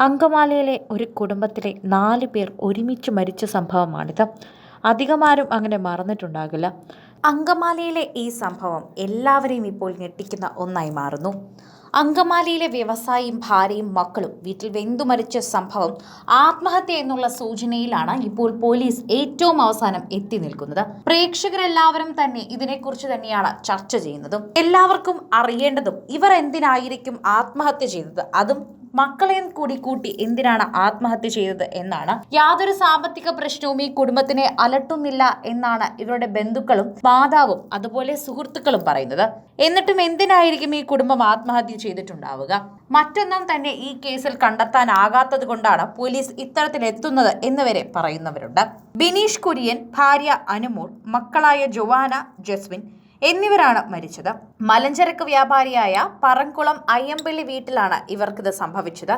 അങ്കമാലിയിലെ ഒരു കുടുംബത്തിലെ 4 പേർ ഒരുമിച്ച് മരിച്ച സംഭവമാണിത്. അധികമാരും അങ്ങനെ മറന്നിട്ടുണ്ടാകില്ല. അങ്കമാലിയിലെ ഈ സംഭവം എല്ലാവരെയും ഇപ്പോൾ ഞെട്ടിക്കുന്ന ഒന്നായി മാറുന്നു. അങ്കമാലിയിലെ വ്യവസായിയും ഭാര്യയും മക്കളും വീട്ടിൽ വെന്തു മരിച്ച സംഭവം ആത്മഹത്യ എന്നുള്ള സൂചനയിലാണ് ഇപ്പോൾ പോലീസ് ഏറ്റവും അവസാനം എത്തി നിൽക്കുന്നത്. പ്രേക്ഷകരെല്ലാവരും തന്നെ ഇതിനെക്കുറിച്ച് തന്നെയാണ് ചർച്ച ചെയ്യുന്നതും എല്ലാവർക്കും അറിയേണ്ടതും ഇവർ എന്തിനായിരിക്കും ആത്മഹത്യ ചെയ്തത്, അതും മക്കളെയും കൂടി കൂട്ടി എന്തിനാണ് ആത്മഹത്യ ചെയ്തത് എന്നാണ്. യാതൊരു സാമ്പത്തിക പ്രശ്നവും ഈ കുടുംബത്തിനെ അലട്ടുന്നില്ല എന്നാണ് ഇവരുടെ ബന്ധുക്കളും മാതാവും അതുപോലെ സുഹൃത്തുക്കളും പറയുന്നത്. എന്നിട്ടും എന്തിനായിരിക്കും ഈ കുടുംബം ആത്മഹത്യ ചെയ്തിട്ടുണ്ടാവുക? മറ്റൊന്നും തന്നെ ഈ കേസിൽ കണ്ടെത്താനാകാത്തത് കൊണ്ടാണ് പോലീസ് ഇത്തരത്തിലെത്തുന്നത് എന്ന് വരെ പറയുന്നവരുണ്ട്. ബിനീഷ് കുര്യൻ, ഭാര്യ അനുമോൾ, മക്കളായ ജോവാന, ജസ്വിൻ എന്നിവരാണ് മരിച്ചത്. മലഞ്ചരക്ക് വ്യാപാരിയായ പറങ്കുളം അയ്യമ്പള്ളി വീട്ടിലാണ് ഇവർക്കിത് സംഭവിച്ചത്.